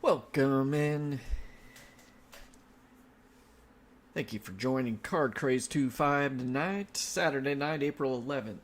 Welcome in. Thank you for joining Card Craze 25 tonight, Saturday night, April 11th.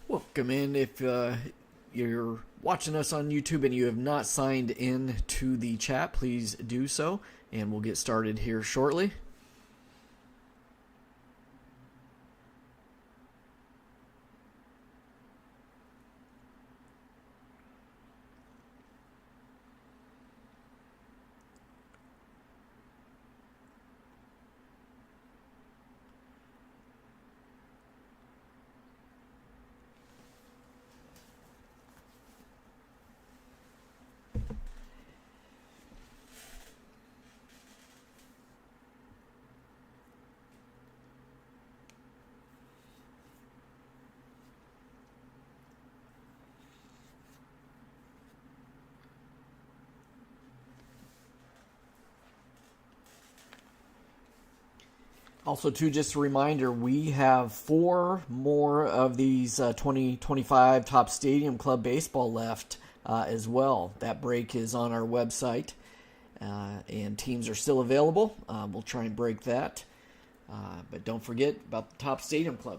Welcome in. If you're watching us on YouTube and you have not signed in to the chat, please do so, and we'll get started here shortly. Also, too, just a reminder, we have 4 more of these 2025 Topps Stadium Club baseball left as well. That break is on our website, and teams are still available. We'll try and break that. But don't forget about the Topps Stadium Club.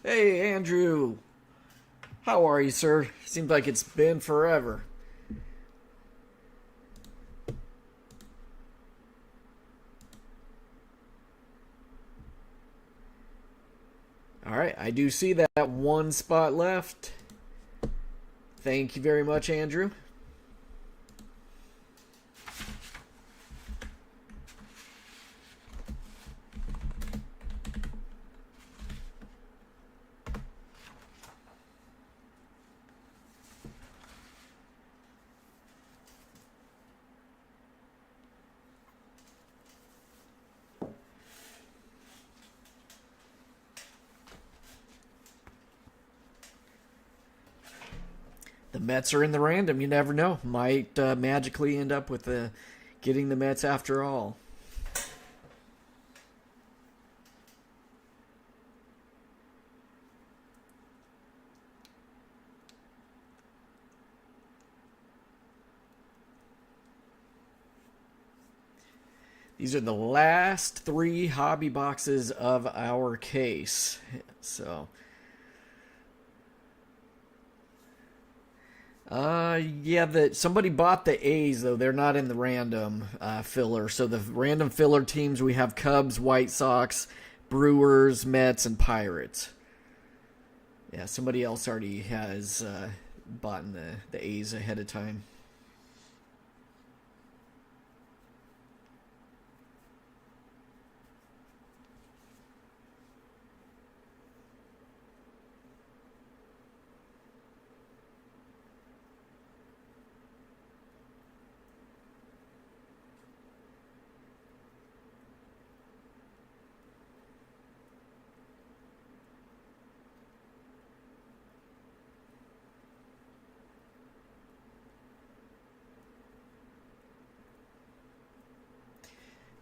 Hey, Andrew. How are you, sir? Seems like it's been forever. All right, I do see that one spot left. Thank you very much, Andrew. The Mets are in the random. You never know. Might magically end up with getting the Mets after all. These are the last 3 hobby boxes of our case. So, yeah, somebody bought the A's, though. They're not in the random filler. So the random filler teams, we have Cubs, White Sox, Brewers, Mets, and Pirates. Yeah, somebody else already has bought the A's ahead of time.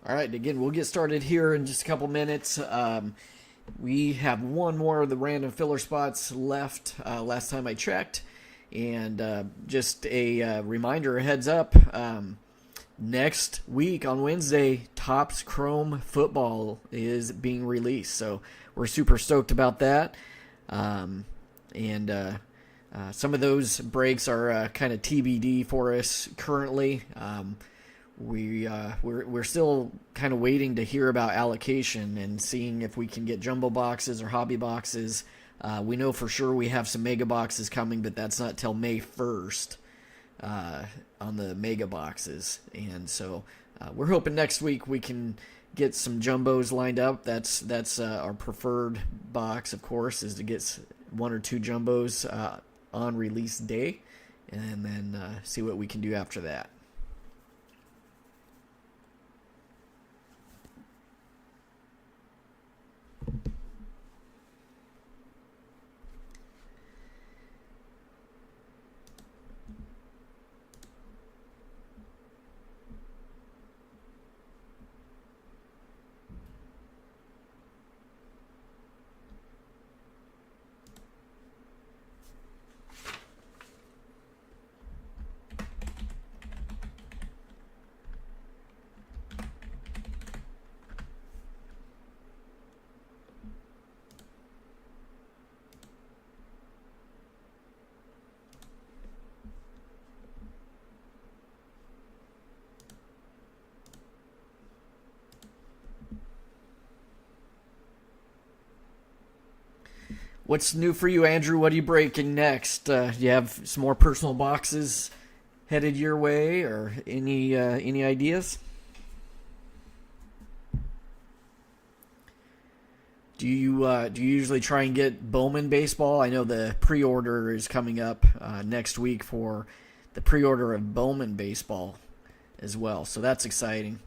All right, again, we'll get started here in just a couple minutes. We have one more of the random filler spots left last time I checked. And just a reminder, a heads up, next week on Wednesday, Topps Chrome Football is being released. So we're super stoked about that. And some of those breaks are kind of TBD for us currently. We're still kind of waiting to hear about allocation and seeing if we can get jumbo boxes or hobby boxes. We know for sure we have some mega boxes coming, but that's not till May 1st on the mega boxes. And so we're hoping next week we can get some jumbos lined up. That's our preferred box, of course, is to get 1 or 2 jumbos on release day, and then see what we can do after that. What's new for you, Andrew? What are you breaking next? Do you have some more personal boxes headed your way, or any ideas? Do you usually try and get Bowman baseball? I know the pre-order is coming up next week for the pre-order of Bowman baseball as well, so that's exciting.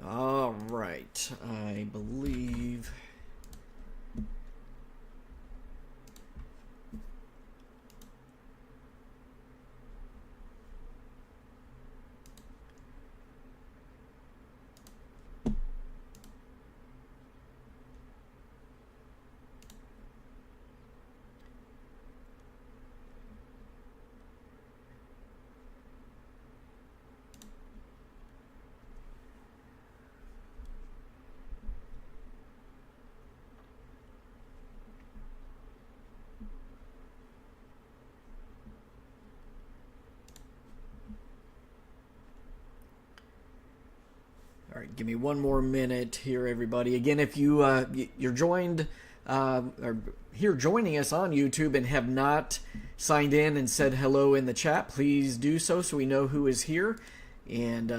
All right, I believe. All right, give me one more minute here, everybody. Again, if you're joined or here joining us on YouTube and have not signed in and said hello in the chat, please do so we know who is here. And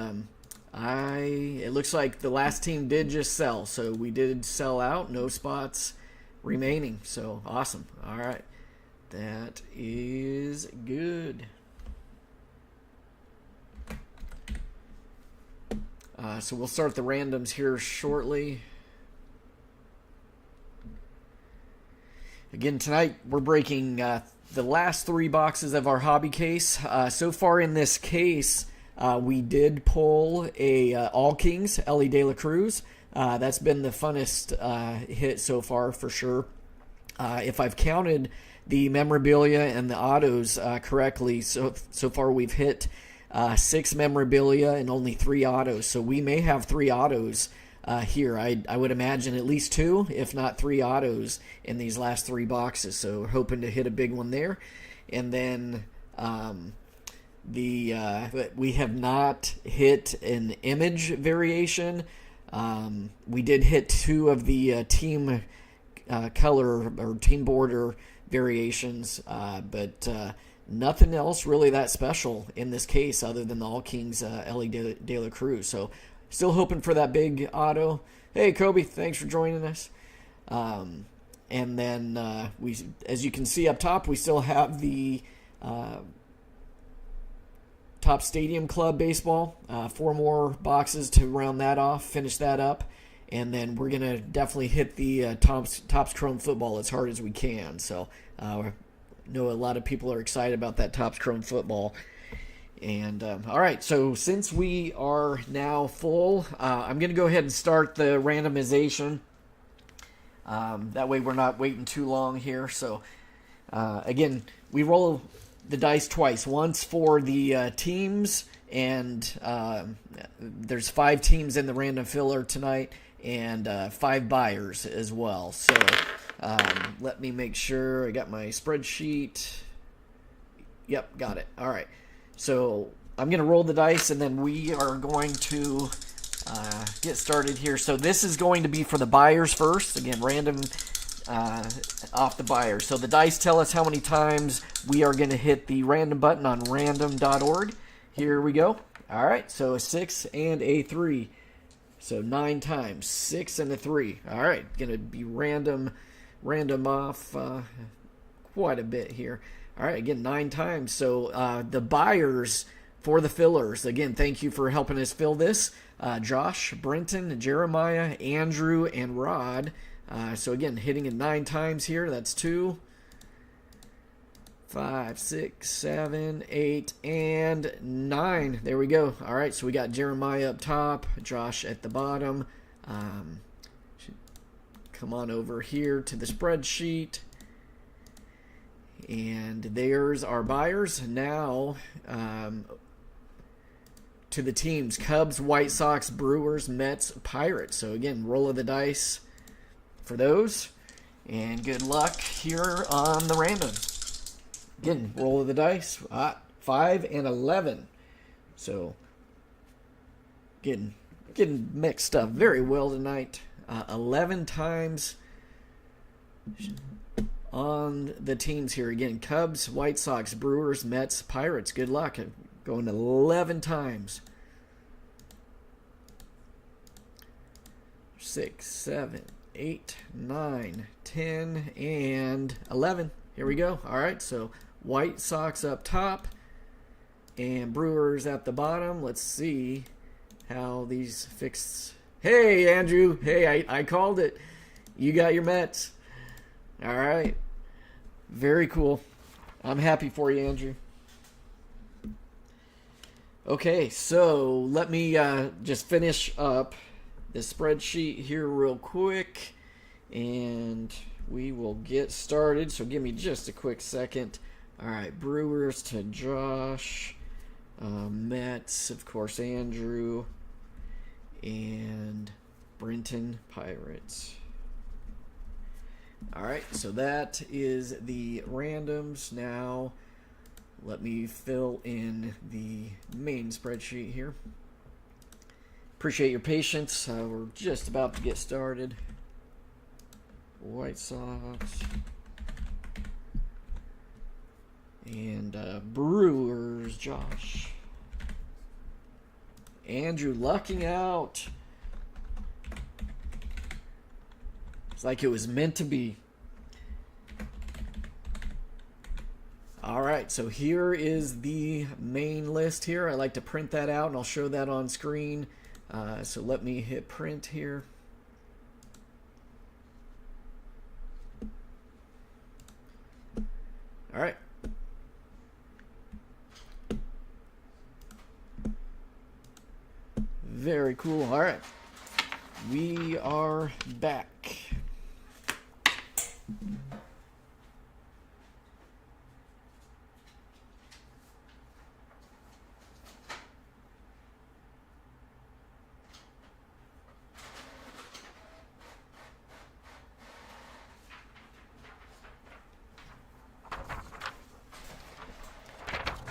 it looks like the last team did just sell, so we did sell out. No spots remaining. So awesome. All right, that is good. So we'll start the randoms here shortly. Again, tonight we're breaking the last 3 boxes of our hobby case. So far in this case, We did pull a All Kings, Ellie De La Cruz. That's been the funnest hit so far for sure. If I've counted the memorabilia and the autos correctly, so far we've hit 6 memorabilia and only 3 autos. So we may have 3 autos here. I would imagine at least 2, if not 3 autos in these last 3 boxes. So we're hoping to hit a big one there. And then we have not hit an image variation. We did hit 2 of the team color or team border variations, but nothing else really that special in this case other than the All Kings Ellie De La Cruz. So still hoping for that big auto. Hey Kobe, thanks for joining us. And then we, as you can see up top, we still have the Topps Stadium Club baseball. 4 more boxes to round that off, finish that up. And then we're going to definitely hit the Topps Chrome football as hard as we can. So I know a lot of people are excited about that Topps Chrome football. And all right, so since we are now full, I'm going to go ahead and start the randomization. That way we're not waiting too long here. So again, we roll the dice twice. Once for the teams, and there's 5 teams in the random filler tonight, and 5 buyers as well. So let me make sure I got my spreadsheet. Yep, got it. All right. So I'm going to roll the dice, and then we are going to get started here. So this is going to be for the buyers first. Again, random off the buyers. So the dice tell us how many times we are going to hit the random button on random.org. Here we go. All right, so a 6 and a 3. So 9 times, 6 and a 3. All right, going to be random off quite a bit here. All right, again, 9 times. So the buyers for the fillers, again, thank you for helping us fill this. Josh, Brenton, Jeremiah, Andrew, and Rod. So again, hitting it 9 times here. That's 2, 5, 6, 7, 8, and 9. There we go. All right, so we got Jeremiah up top, Josh at the bottom. Come on over here to the spreadsheet. And there's our buyers. Now to the teams: Cubs, White Sox, Brewers, Mets, Pirates. So again, roll of the dice for those. And good luck here on the random. Again, roll of the dice. 5 and 11. So getting mixed up very well tonight. 11 times on the teams here. Again, Cubs, White Sox, Brewers, Mets, Pirates. Good luck. Going 11 times. 6, 7, 8, 9, 10, and 11. Here we go. All right, so White Sox up top and Brewers at the bottom. Let's see how these fix. Hey, Andrew. Hey, I called it. You got your Mets. All right. Very cool. I'm happy for you, Andrew. Okay, so let me just finish up the spreadsheet here real quick, and we will get started. So give me just a quick second. All right, Brewers to Josh, Mets, of course, Andrew, and Brenton, Pirates. All right, so that is the randoms. Now let me fill in the main spreadsheet here. Appreciate your patience. We're just about to get started. White Sox and Brewers, Josh. Andrew lucking out. It's like it was meant to be. All right, so here is the main list here. I like to print that out, and I'll show that on screen. So let me hit print here. All right. Very cool. All right. We are back.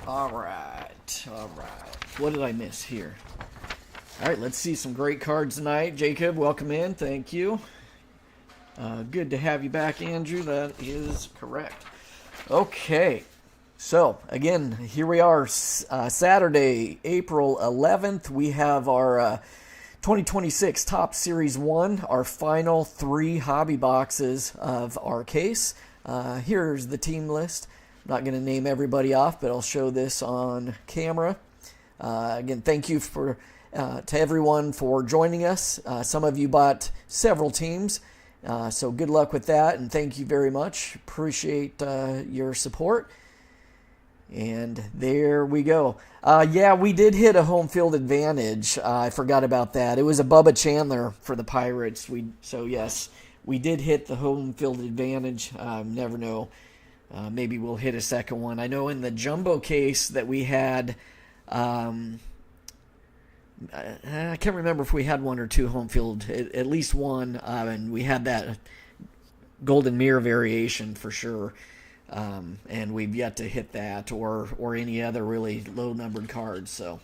All right. What did I miss here? All right, let's see some great cards tonight. Jacob, welcome in. Thank you. Good to have you back, Andrew. That is correct. Okay. So, again, here we are, Saturday, April 11th. We have our 2026 Top Series 1, our final 3 hobby boxes of our case. Here's the team list. I'm not going to name everybody off, but I'll show this on camera. Again, thank you to everyone for joining us. Some of you bought several teams, so good luck with that, and thank you very much. Appreciate your support. And there we go. Yeah, we did hit a home field advantage. I forgot about that. It was a Bubba Chandler for the Pirates. So yes, we did hit the home field advantage. Never know. Maybe we'll hit a second one. I know in the jumbo case that we had, I can't remember if we had 1 or 2 home field, at least one, and we had that golden mirror variation for sure. And we've yet to hit that or any other really low numbered cards. So,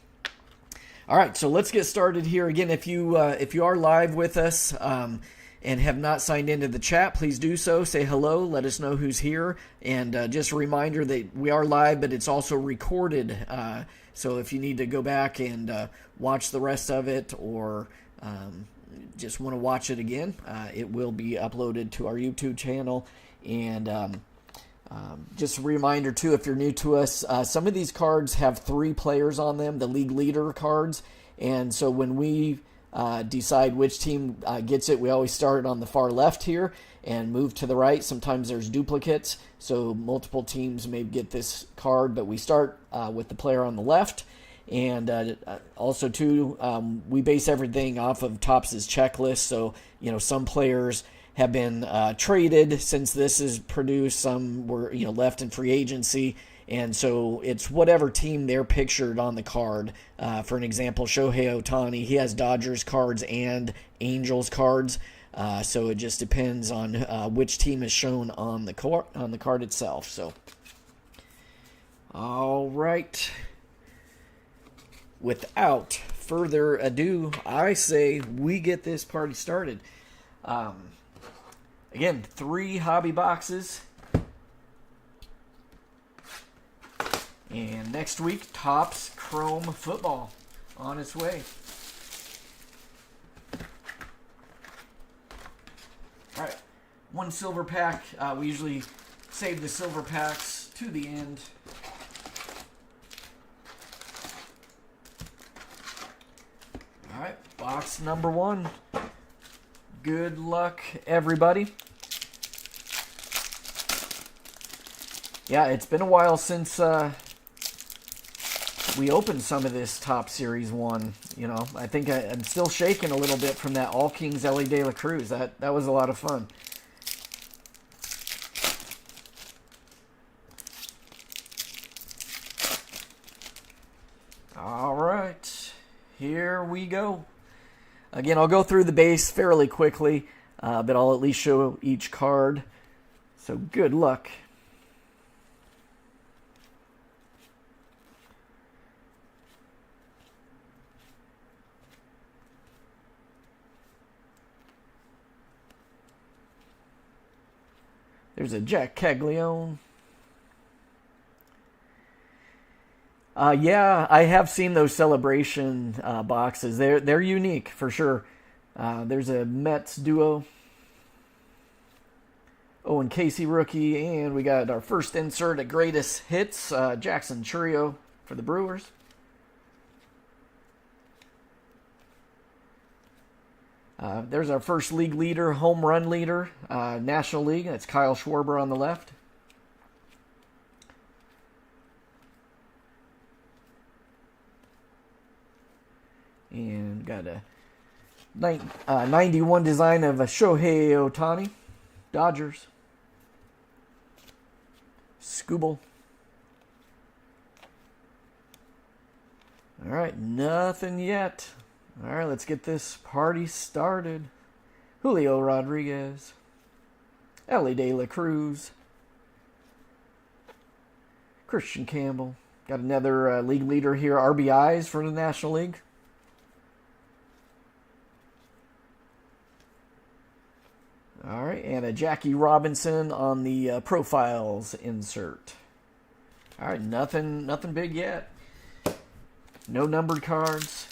all right, so let's get started here. Again, if you are live with us and have not signed into the chat, please do so. Say hello. Let us know who's here. And just a reminder that we are live, but it's also recorded. So if you need to go back and watch the rest of it or just want to watch it again, it will be uploaded to our YouTube channel. And just a reminder, too, if you're new to us, some of these cards have 3 players on them, the league leader cards. And so when we decide which team gets it, we always start on the far left here and move to the right. Sometimes there's duplicates, so multiple teams may get this card, but we start with the player on the left. And also, too, we base everything off of Topps' checklist. So, some players have been traded since this is produced. Some were, left in free agency. And so it's whatever team they're pictured on the card. For an example, Shohei Ohtani, he has Dodgers cards and Angels cards. So it just depends on which team is shown on the card itself. So, all right. Without further ado, I say we get this party started. Again, 3 hobby boxes. And next week, Topps Chrome Football on its way. All right, 1 silver pack. We usually save the silver packs to the end. All right, box number 1. Good luck, everybody. Yeah, it's been a while since we opened some of this Top Series 1. I think I'm still shaking a little bit from that All Kings Elly De La Cruz. That was a lot of fun. All right, here we go. Again, I'll go through the base fairly quickly, but I'll at least show each card. So good luck. There's a Jack Caglione. Yeah, I have seen those celebration boxes. They're unique for sure. There's a Mets duo. Owen Casey rookie, and we got our first insert at greatest hits, Jackson Chourio for the Brewers. There's our first league leader, home run leader, National League. That's Kyle Schwarber on the left. And got a 91 design of a Shohei Ohtani, Dodgers. Scooble. All right, nothing yet. All right, let's get this party started. Julio Rodriguez. Ellie De La Cruz. Christian Campbell. Got another league leader here, RBIs for the National League. All right, and a Jackie Robinson on the profiles insert. All right, nothing big yet. No numbered cards.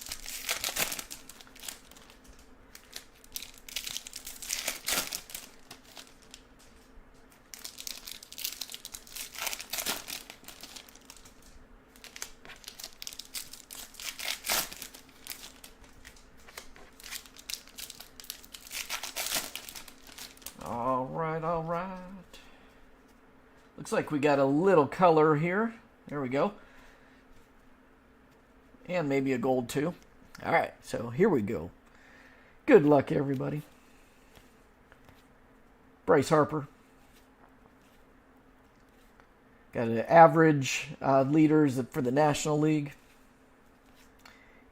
All right. Looks like we got a little color here. There we go. And maybe a gold too. All right, so here we go. Good luck, everybody. Bryce Harper. Got an average leaders for the National League.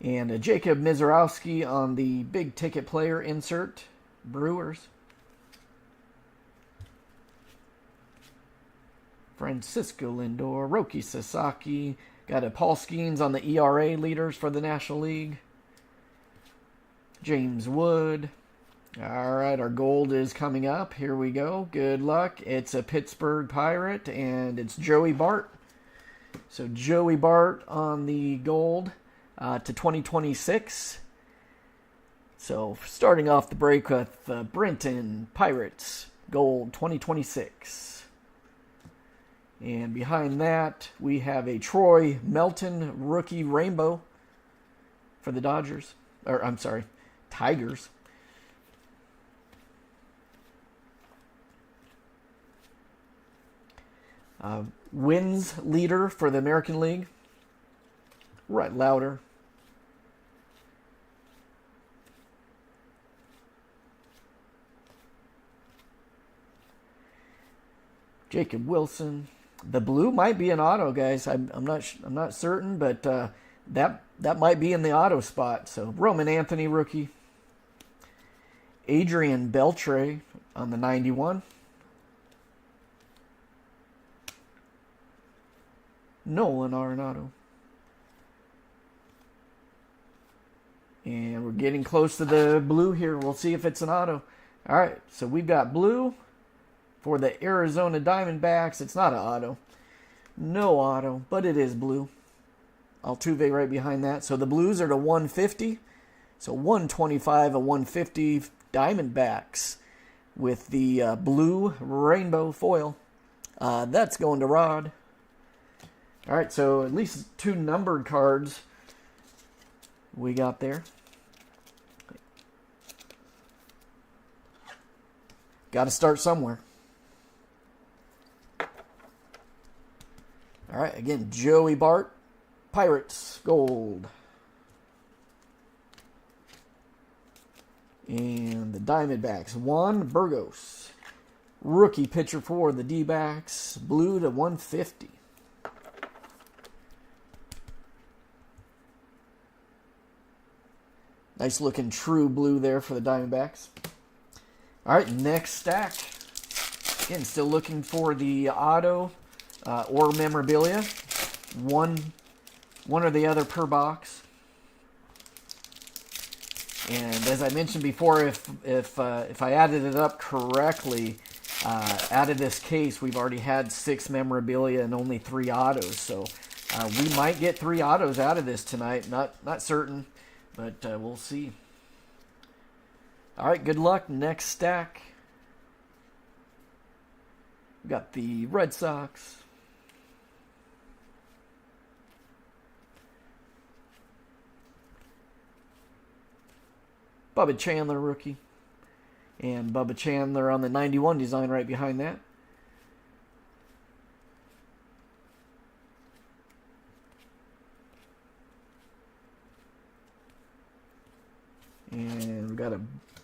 And a Jacob Misiorowski on the big ticket player insert. Brewers. Francisco Lindor, Roki Sasaki. Got a Paul Skeens on the ERA leaders for the National League. James Wood. All right, our gold is coming up. Here we go. Good luck. It's a Pittsburgh Pirate, and it's Joey Bart. So Joey Bart on the gold to 2026. So starting off the break with Brenton Pirates, gold 2026. And behind that, we have a Troy Melton rookie rainbow for the Dodgers. Or, I'm sorry, Tigers. Wins leader for the American League, Rhett Lauder. Jacob Wilson. The blue might be an auto, guys. I'm not certain, but that might be in the auto spot. So Roman Anthony rookie. Adrian Beltre on the 91. Nolan Arenado. And we're getting close to the blue here. We'll see if it's an auto. All right, so we've got blue. For the Arizona Diamondbacks, it's not an auto. No auto, but it is blue. Altuve right behind that. So the Blues are to 150. So 125 and 150 Diamondbacks with the blue rainbow foil. That's going to Rod. All right, so at least 2 numbered cards we got there. Got to start somewhere. All right, again, Joey Bart, Pirates, gold. And the Diamondbacks, Juan Burgos, rookie pitcher for the D-backs, blue to 150. Nice looking true blue there for the Diamondbacks. All right, next stack. Again, still looking for the auto or memorabilia. One or the other per box. And as I mentioned before, if I added it up correctly, out of this case, we've already had 6 memorabilia and only 3 autos. So we might get 3 autos out of this tonight. Not certain, but we'll see. All right, good luck. Next stack. We got the Red Sox. Bubba Chandler rookie. And Bubba Chandler on the 91 design right behind that. we've got a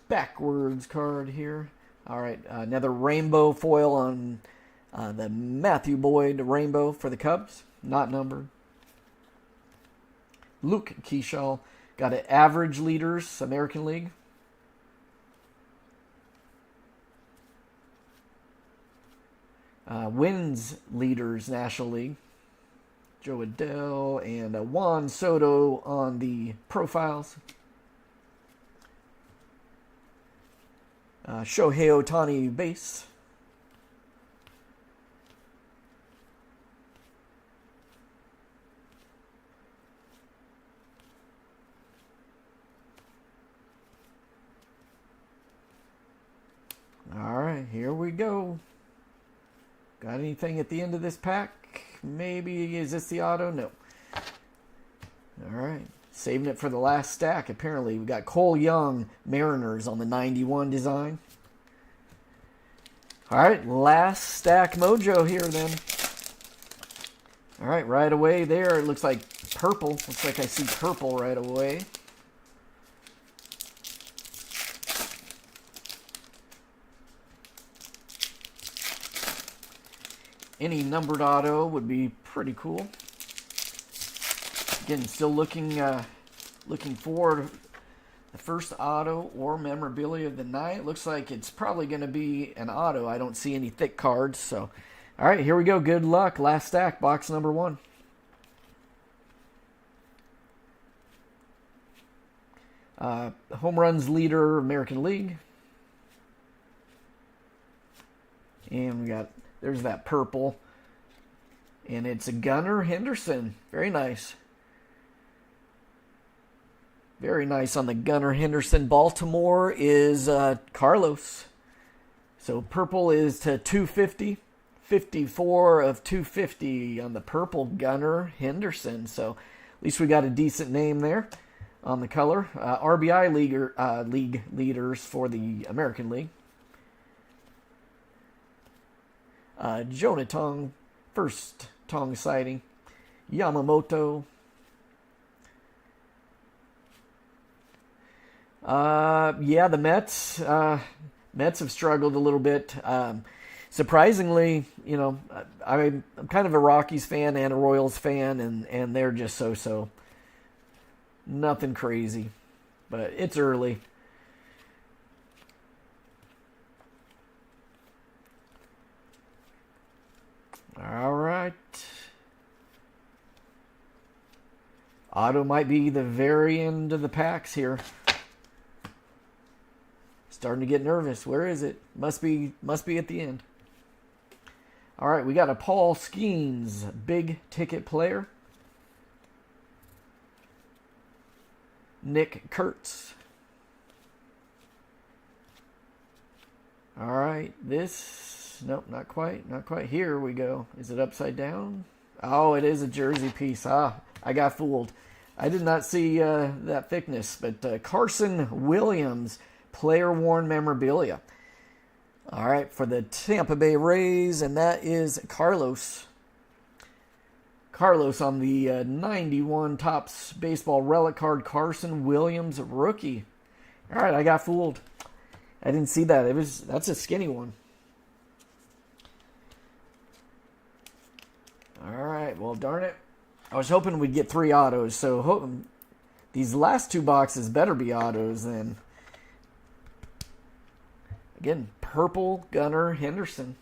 backwards card here. All right, another rainbow foil on the Matthew Boyd rainbow for the Cubs. Not numbered. Luke Keyshaw. Got an average leaders, American League. Wins leaders, National League. Joe Adell and Juan Soto on the profiles. Shohei Ohtani base. All right, here we go. Got anything at the end of this pack? Maybe, is this the auto? No. All right, saving it for the last stack. Apparently, we got Cole Young, Mariners on the 91 design. All right, last stack mojo here then. All right, right away there, it looks like purple. Looks like I see purple right away. Any numbered auto would be pretty cool. Again, still looking for the first auto or memorabilia of the night. Looks like it's probably going to be an auto. I don't see any thick cards. So, all right, here we go. Good luck. Last stack, box number 1. Home runs leader, American League. And we got, there's that purple. And it's a Gunnar Henderson. Very nice. Very nice on the Gunnar Henderson. Baltimore is Carlos. So purple is to 250. 54 of 250 on the purple Gunnar Henderson. So at least we got a decent name there on the color. RBI league leaders for the American League. Jonah Tong, first Tong sighting. Yamamoto. Yeah, the Mets. Mets have struggled a little bit. Surprisingly, you know, I'm kind of a Rockies fan and a Royals fan, and they're just so. Nothing crazy, but it's early. All right. Auto might be the very end of the packs here. Starting to get nervous. Where is it? Must be at the end. All right, we got a Paul Skeens, big ticket player. Nick Kurtz. All right, this, nope, not quite. Here we go. Is it upside down? Oh, it is a jersey piece. I got fooled. I did not see that thickness, but Carson Williams, player worn memorabilia. All right, for the Tampa Bay Rays, and that is Carlos. Carlos on the 91 Topps baseball relic card, Carson Williams rookie. All right, I got fooled. I didn't see that. That's a skinny one. All right, well, darn it. I was hoping we'd get 3 autos, so these last 2 boxes better be autos then. Again, purple Gunnar Henderson.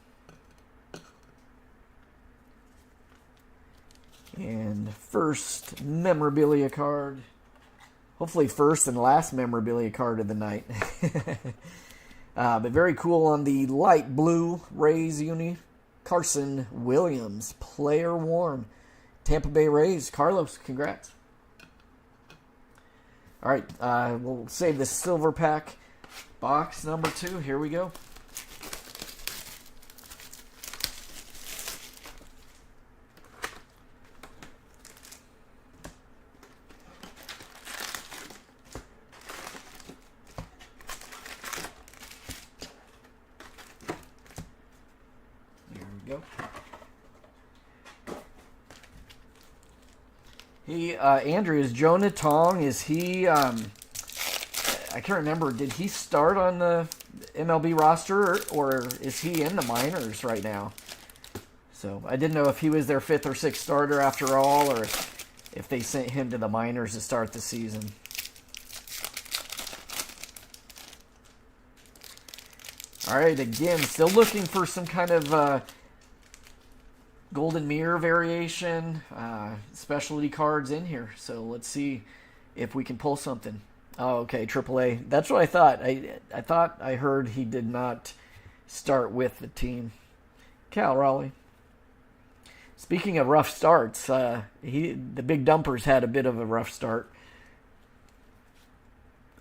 And first memorabilia card. Hopefully first and last memorabilia card of the night. But very cool on the light blue Rays uni. Carson Williams, player worn. Tampa Bay Rays. Carlos, congrats. All right, we'll save the silver pack. Box number 2, here we go. Here we go. He, Andrew, is Jonah Tong, is he I can't remember. Did he start on the MLB roster, or is he in the minors right now? So I didn't know if he was their 5th or 6th starter after all, or if they sent him to the minors to start the season. All right, again, still looking for some kind of golden mirror variation, specialty cards in here. So let's see if we can pull something. Oh, okay, AAA. That's what I thought. I thought I heard he did not start with the team. Cal Raleigh. Speaking of rough starts, the Big Dumpers had a bit of a rough start.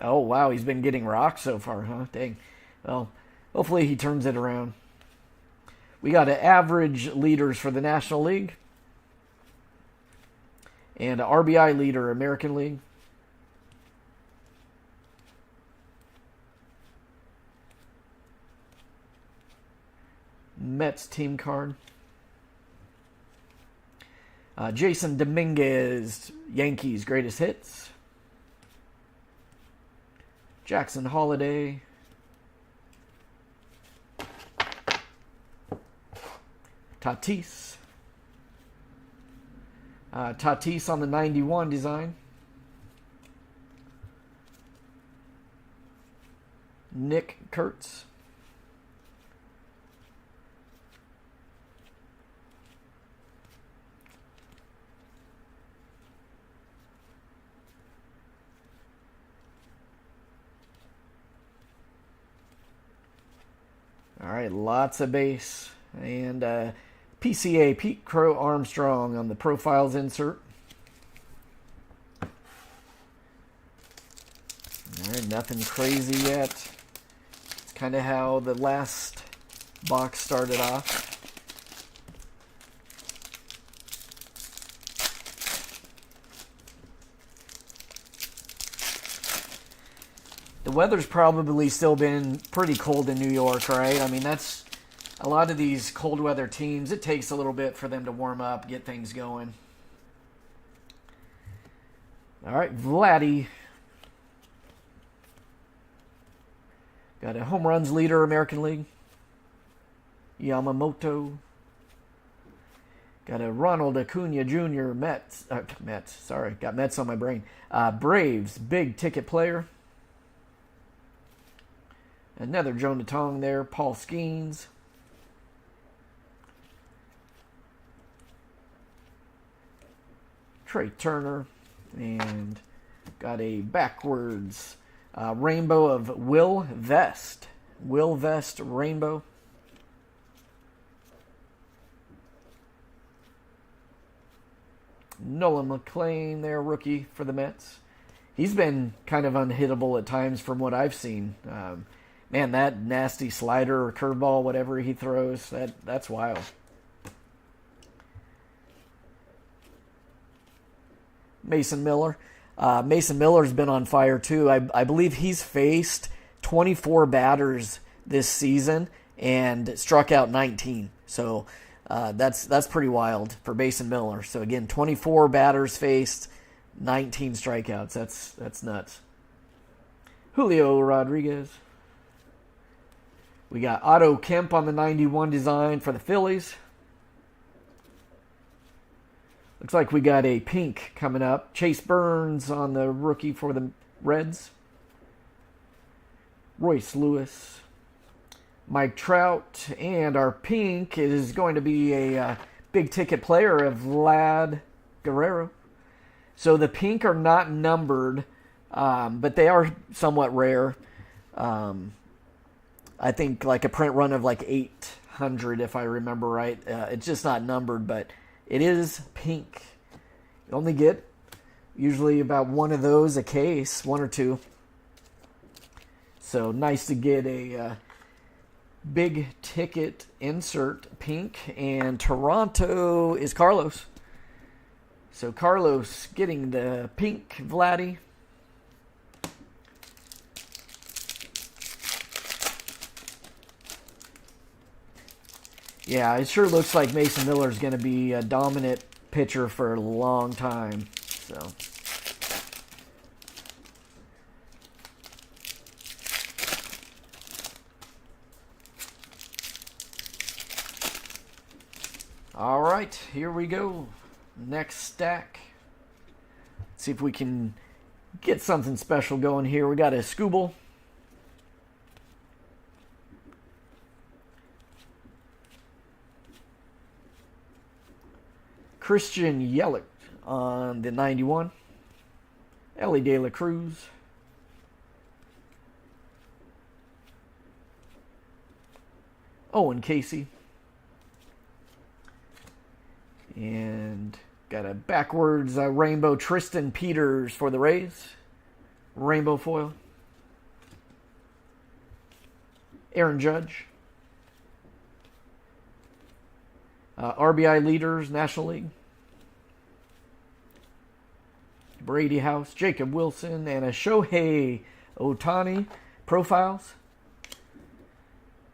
Oh, wow, he's been getting rocked so far, huh? Dang. Well, hopefully he turns it around. We got an average leaders for the National League and an RBI leader, American League. Mets team card. Jason Dominguez, Yankees greatest hits. Jackson Holiday. Tatis. Tatis on the 91 design. Nick Kurtz. All right, lots of base. And PCA, Pete Crow Armstrong on the profiles insert. All right, nothing crazy yet. It's kind of how the last box started off. The weather's probably still been pretty cold in New York, right? I mean, that's a lot of these cold weather teams. It takes a little bit for them to warm up, get things going. All right, Vladdy. Got a home runs leader, American League. Yamamoto. Got a Ronald Acuna Jr. Mets. Sorry, got Mets on my brain. Braves, big ticket player. Another Jonah Tong there, Paul Skeens. Trey Turner. And got a backwards rainbow of Will Vest. Will Vest rainbow. Nolan McLean there, rookie for the Mets. He's been kind of unhittable at times from what I've seen. Man, that nasty slider or curveball, whatever he throws, that's wild. Mason Miller. Mason Miller's been on fire too. I believe he's faced 24 batters this season and struck out 19. So that's pretty wild for Mason Miller. So again, 24 batters faced, 19 strikeouts. That's nuts. Julio Rodriguez. We got Otto Kemp on the 91 design for the Phillies. Looks like we got a pink coming up. Chase Burns on the rookie for the Reds. Royce Lewis. Mike Trout. And our pink is going to be a big ticket player of Vlad Guerrero. So the pink are not numbered, but they are somewhat rare. I think like a print run of like 800, if I remember right. It's just not numbered, but it is pink. You only get usually about one of those a case, one or two. So nice to get a big ticket insert pink. And Toronto is Carlos. So Carlos getting the pink Vladdy. Yeah, it sure looks like Mason Miller's going to be a dominant pitcher for a long time. So, right, here we go. Next stack. Let's see if we can get something special going here. We got a Skubal. Christian Yelich on the 91. Ellie De La Cruz. Owen Casey. And got a backwards rainbow Tristan Peters for the Rays. Rainbow foil. Aaron Judge. RBI leaders, National League. Brady House, Jacob Wilson, and a Shohei Ohtani profiles.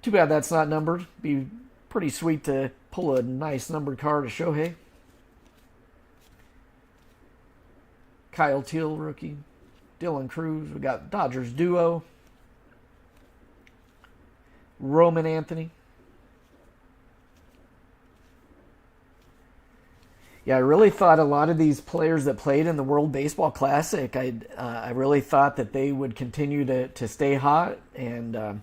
Too bad that's not numbered. Be pretty sweet to pull a nice numbered card of Shohei. Kyle Teal, rookie. Dylan Cruz. We got Dodgers duo. Roman Anthony. Yeah, I really thought a lot of these players that played in the World Baseball Classic, I really thought that they would continue to stay hot, and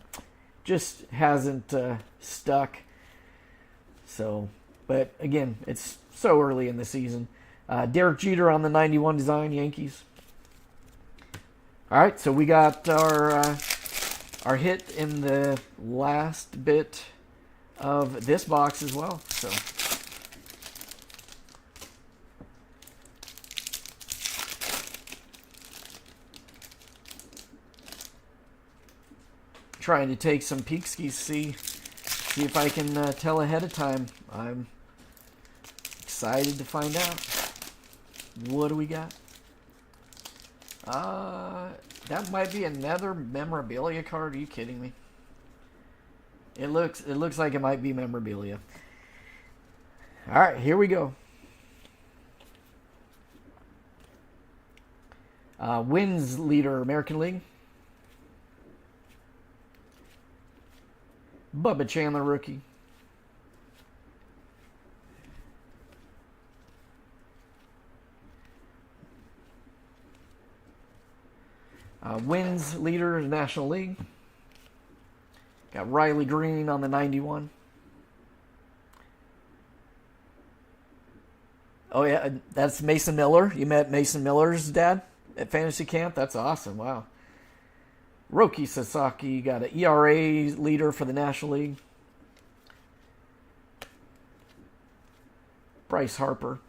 just hasn't stuck. So, but again, it's so early in the season. Derek Jeter on the 91 design, Yankees. All right, so we got our hit in the last bit of this box as well. So. Trying to take some peeks, see if I can tell ahead of time. I'm excited to find out. What do we got? That might be another memorabilia card. Are you kidding me? It looks like it might be memorabilia. All right, here we go. Wins leader, American League. Bubba Chandler, rookie. Wins leader, National League. Got Riley Green on the 91. Oh, yeah, that's Mason Miller. You met Mason Miller's dad at Fantasy Camp? That's awesome. Wow. Roki Sasaki got an ERA leader for the National League. Bryce Harper.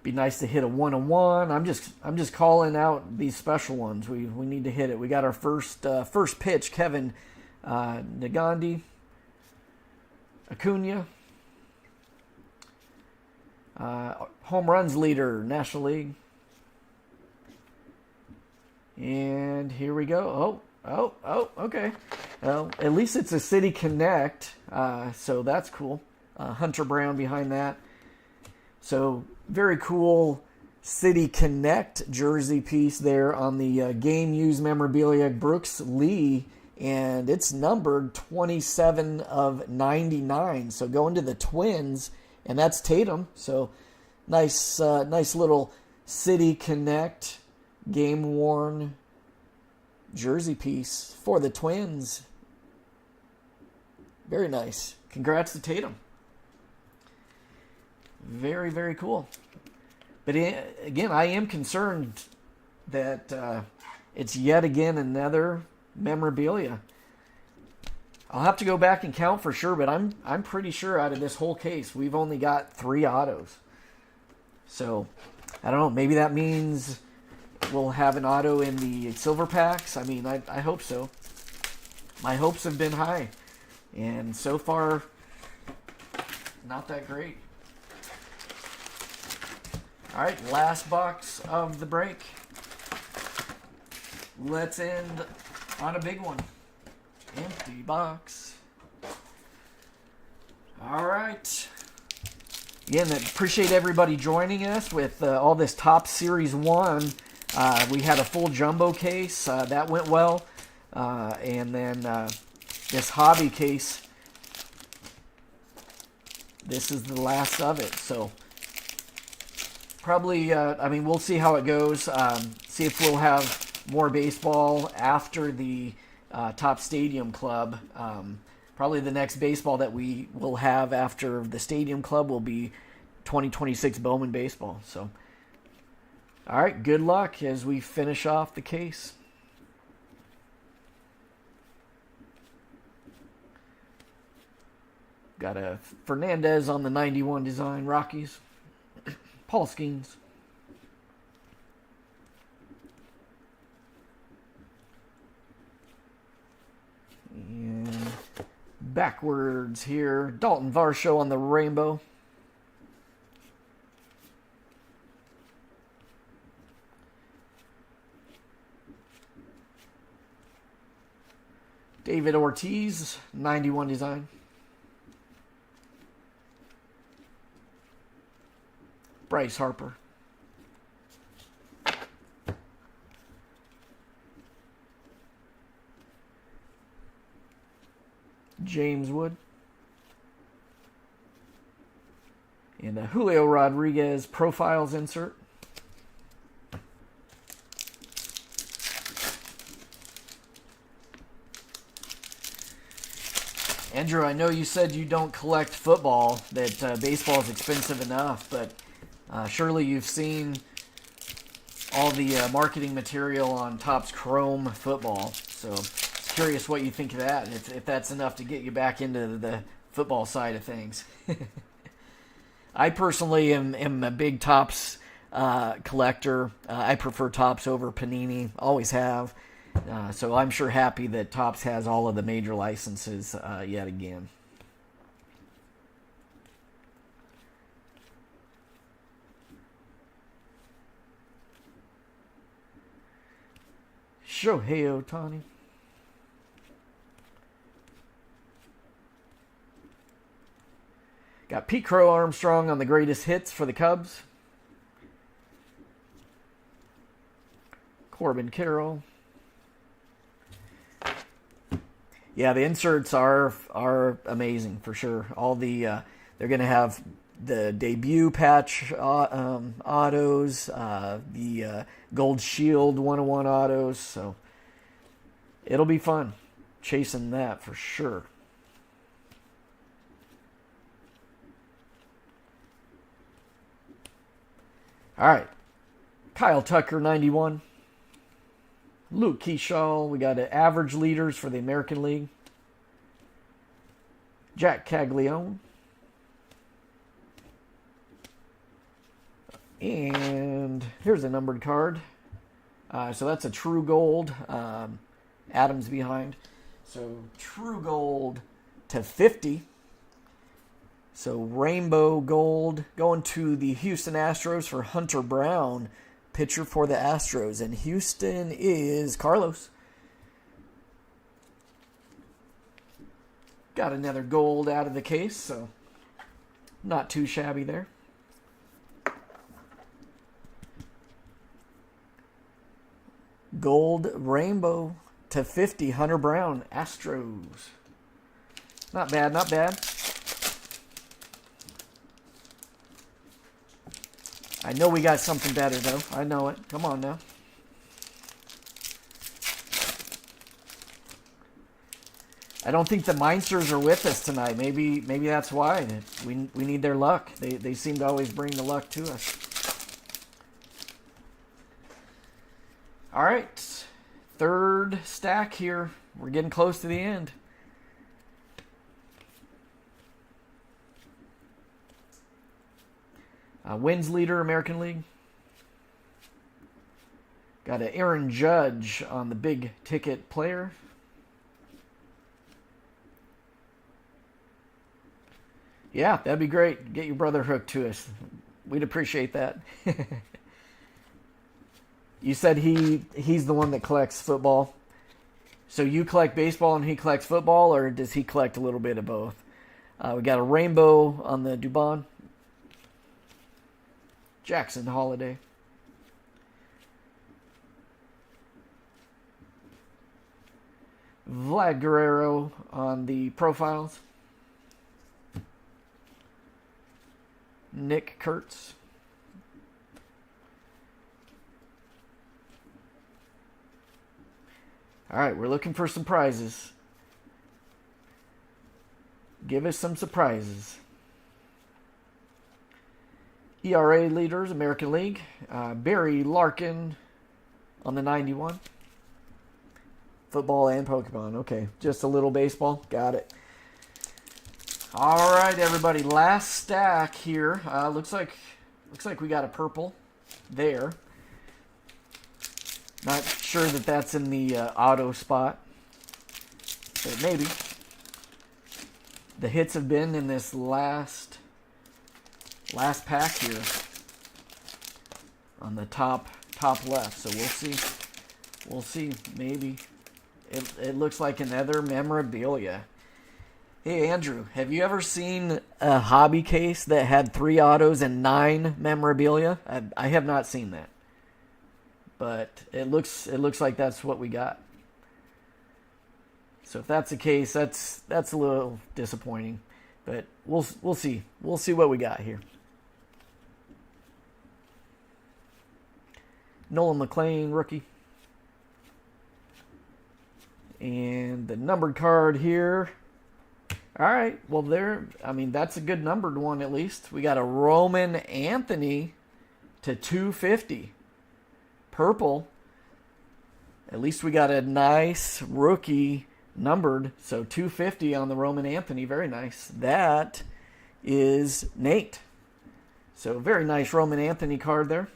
Be nice to hit a 1-on-1. I'm just calling out these special ones. We need to hit it. We got our first pitch. Kevin Nagandi, Acuna. Home runs leader, National League. And here we go. Oh, okay. Well, at least it's a City Connect, so that's cool. Hunter Brown behind that. So very cool City Connect jersey piece there on the game used memorabilia, Brooks Lee, and it's numbered 27 of 99. So going to the Twins. And that's Tatum. So nice little City Connect game worn jersey piece for the Twins. Very nice. Congrats to Tatum. Very, very cool. But again, I am concerned that it's yet again another memorabilia. I'll have to go back and count for sure, but I'm pretty sure out of this whole case, we've only got 3 autos. So, I don't know. Maybe that means we'll have an auto in the silver packs. I mean, I hope so. My hopes have been high. And so far, not that great. All right, last box of the break. Let's end on a big one. Empty box. All right. Again, appreciate everybody joining us with all this Top Series 1. We had a full jumbo case. That went well. And then this hobby case, this is the last of it. So probably, I mean, we'll see how it goes. See if we'll have more baseball after the Top Stadium Club. Probably the next baseball that we will have after the Stadium Club will be 2026 Bowman baseball. So, all right, good luck as we finish off the case. Got a Fernandez on the 91 design, Rockies. Paul Skeens. And backwards here, Dalton Varsho on the rainbow. David Ortiz, 91 design. Bryce Harper. James Wood. And a Julio Rodriguez profiles insert. Andrew, I know you said you don't collect football, that baseball is expensive enough, but surely you've seen all the marketing material on Topps Chrome football. So curious what you think of that, and if that's enough to get you back into the football side of things. I personally am a big Topps collector. I prefer Topps over Panini, always have. So I'm sure happy that Topps has all of the major licenses yet again. Shohei Ohtani. Got Pete Crow Armstrong on the greatest hits for the Cubs. Corbin Carroll. Yeah, the inserts are amazing for sure. All the they're going to have the debut patch autos, the Gold Shield 101 autos. So it'll be fun chasing that for sure. All right, Kyle Tucker 91. Luke Keyshaw, we got average leaders for the American League. Jack Caglione. And here's a numbered card. So that's a true gold. Adams behind. So true gold /50. So rainbow gold going to the Houston Astros for Hunter Brown. Pitcher for the Astros. And Houston is Carlos. Got another gold out of the case, so not too shabby there. Gold rainbow /50, Hunter Brown, Astros. Not bad, not bad. I know we got something better, though. I know it. Come on now. I don't think the Meinsters are with us tonight. Maybe that's why. We need their luck. They seem to always bring the luck to us. All right. Third stack here. We're getting close to the end. Wins leader, American League. Got an Aaron Judge on the big ticket player. Yeah, that'd be great. Get your brother hooked to us. We'd appreciate that. You said he's the one that collects football. So you collect baseball and he collects football, or does he collect a little bit of both? We got a rainbow on the Dubon. Jackson Holiday. Vlad Guerrero on the profiles. Nick Kurtz. All right, we're looking for some prizes. Give us some surprises. ERA leaders, American League. Barry Larkin on the 91. Football and Pokemon. Okay, just a little baseball. Got it. All right, everybody. Last stack here. Looks like we got a purple there. Not sure that that's in the auto spot, but maybe. The hits have been in this last pack here on the top left. So we'll see. We'll see. Maybe it looks like another memorabilia. Hey Andrew, have you ever seen a hobby case that had 3 autos and 9 memorabilia? I have not seen that, but it looks like that's what we got. So if that's the case, that's a little disappointing, but we'll see. We'll see what we got here. Nolan McLean, rookie. And the numbered card here. All right, well that's a good numbered one at least. We got a Roman Anthony to 250. Purple. At least we got a nice rookie numbered. So 250 on the Roman Anthony. Very nice. That is Nate. So very nice Roman Anthony card there.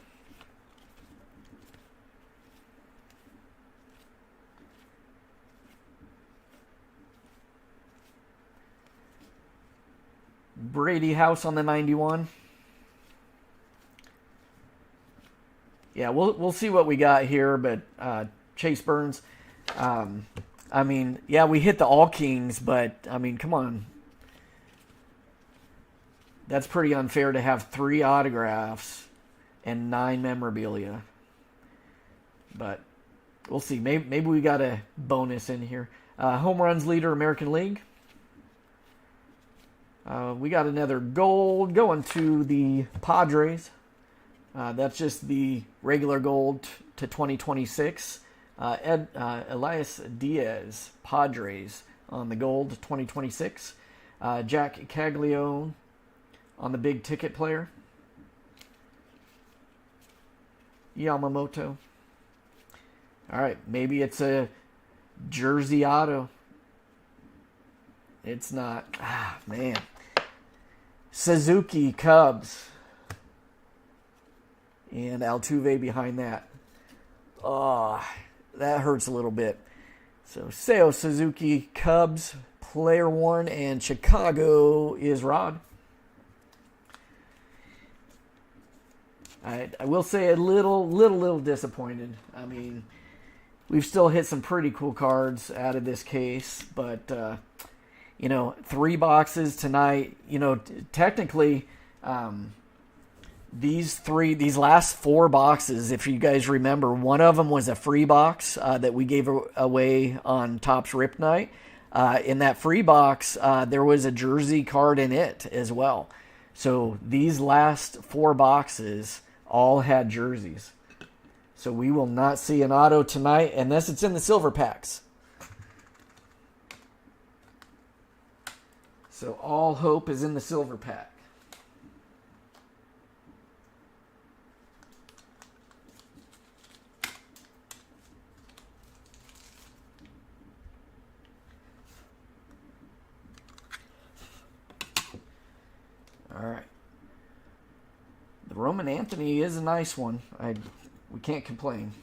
Brady House on the 91. Yeah, we'll see what we got here, but Chase Burns. We hit the All Kings, but come on. That's pretty unfair to have 3 autographs and 9 memorabilia. But we'll see. Maybe we got a bonus in here. Home runs leader, American League. We got another gold going to the Padres. That's just the regular gold to 2026. Elias Diaz, Padres on the gold 2026. Jack Caglio on the big ticket player. Yamamoto. All right, maybe it's a jersey auto. It's not. Man. Suzuki Cubs. And Altuve behind that. That hurts a little bit. So Seiya Suzuki Cubs, player 1, and Chicago is Rod. I will say a little disappointed. We've still hit some pretty cool cards out of this case, but 3 boxes tonight. Technically, these last 4 boxes, if you guys remember, one of them was a free box that we gave away on Topps Rip Night. In that free box, there was a jersey card in it as well. So these last 4 boxes all had jerseys. So we will not see an auto tonight unless it's in the silver packs. So all hope is in the silver pack. All right. The Roman Anthony is a nice one. We can't complain.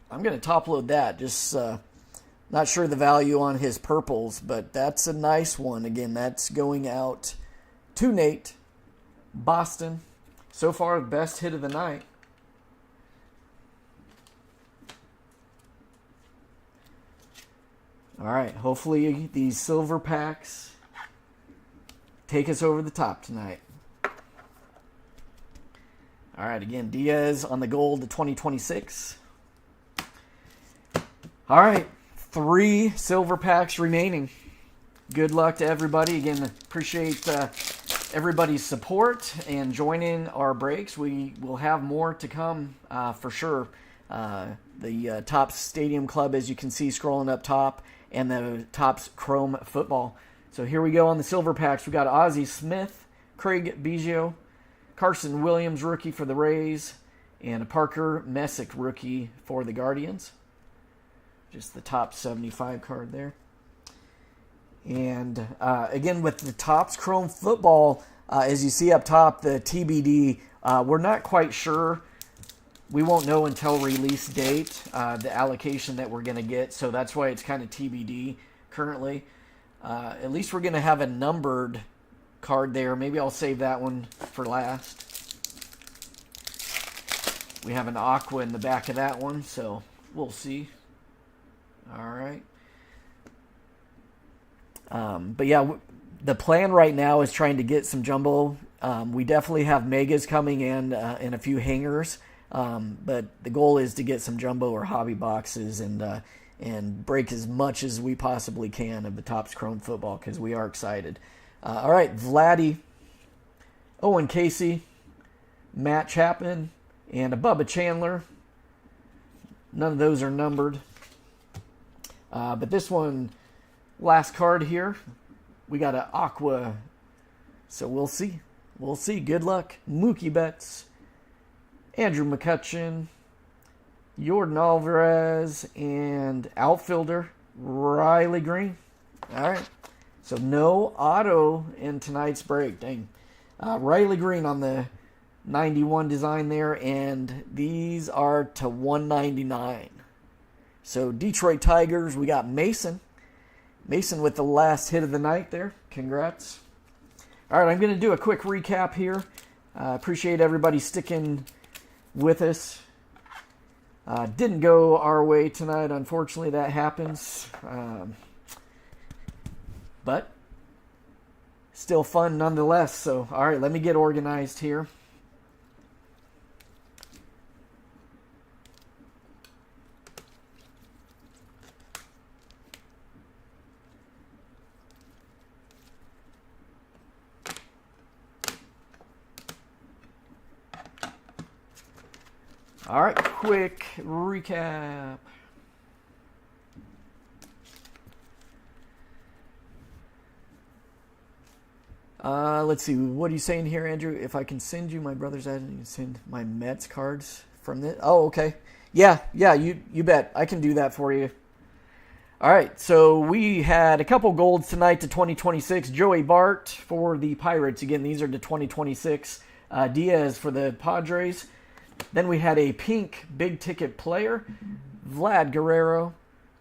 I'm going to top load that. Just not sure the value on his purples, but that's a nice one. Again, that's going out to Nate. Boston. So far, the best hit of the night. All right. Hopefully these silver packs take us over the top tonight. All right, again, Diaz on the gold to 2026. All right, 3 silver packs remaining. Good luck to everybody. Again, appreciate everybody's support and joining our breaks. We will have more to come for sure. The Topps Stadium Club, as you can see scrolling up top, and the Topps Chrome Football. So here we go on the silver packs. We got Ozzie Smith, Craig Biggio, Carson Williams, rookie for the Rays, and a Parker Messick, rookie for the Guardians. Just the top 75 card there. And again, with the Topps Chrome Football, as you see up top, the TBD, we're not quite sure. We won't know until release date, the allocation that we're going to get. So that's why it's kind of TBD currently. At least we're going to have a numbered card there. Maybe I'll save that one for last. We have an Aqua in the back of that one, so we'll see. All right. But yeah, the plan right now is trying to get some jumbo. We definitely have megas coming in a few hangers. But the goal is to get some jumbo or hobby boxes and break as much as we possibly can of the Topps Chrome Football because we are excited. All right, Vladdy, Owen Casey, Matt Chapman, and a Bubba Chandler. None of those are numbered. But this one, last card here, we got an Aqua. So we'll see. We'll see. Good luck. Mookie Betts, Andrew McCutchen, Jordan Alvarez, and outfielder Riley Green. All right. So no auto in tonight's break. Dang. Riley Green on the 91 design there, and these are to 199. So Detroit Tigers, we got Mason. Mason with the last hit of the night there. Congrats. All right, I'm going to do a quick recap here. Appreciate everybody sticking with us. Didn't go our way tonight. Unfortunately, that happens. But still fun nonetheless. So, all right, let me get organized here. All right, quick recap. Let's see. What are you saying here, Andrew? If I can send you my brother's ad, you can send my Mets cards from this. Oh, okay. Yeah, you bet. I can do that for you. All right, so we had a couple golds tonight to 2026. Joey Bart for the Pirates. Again, these are to 2026. Diaz for the Padres. Then we had a pink big-ticket player, Vlad Guerrero,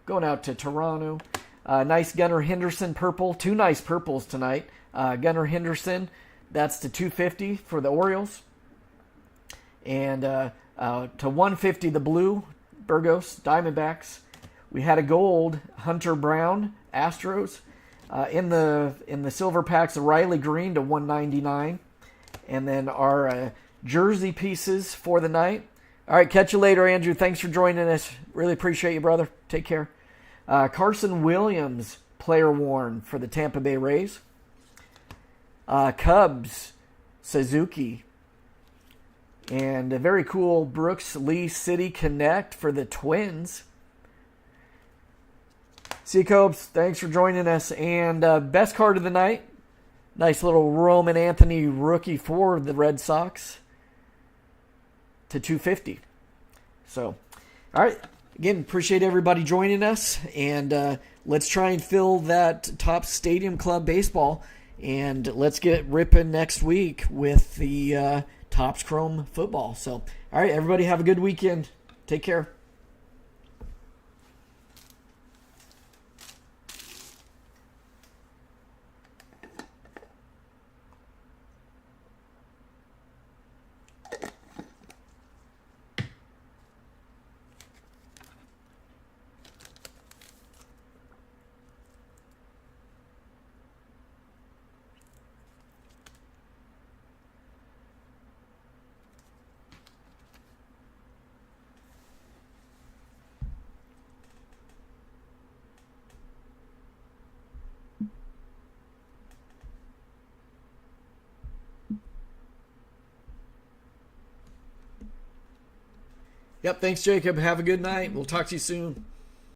going out to Toronto. Nice Gunnar Henderson purple. 2 nice purples tonight. Gunnar Henderson, that's to 250 for the Orioles. And to 150, the blue, Burgos, Diamondbacks. We had a gold, Hunter Brown, Astros. In the silver packs, a Riley Green to 199. And then our jersey pieces for the night. All right, catch you later, Andrew. Thanks for joining us. Really appreciate you, brother. Take care. Carson Williams, player worn for the Tampa Bay Rays. Cubs, Suzuki. And a very cool Brooks Lee City Connect for the Twins. Seacobes, thanks for joining us. And best card of the night, nice little Roman Anthony rookie for the Red Sox to 250. So, all right. Again, appreciate everybody joining us. And let's try and fill that Topps Stadium Club baseball. And let's get ripping next week with the Topps Chrome Football. So, all right, everybody have a good weekend. Take care. Yep, thanks, Jacob. Have a good night. We'll talk to you soon.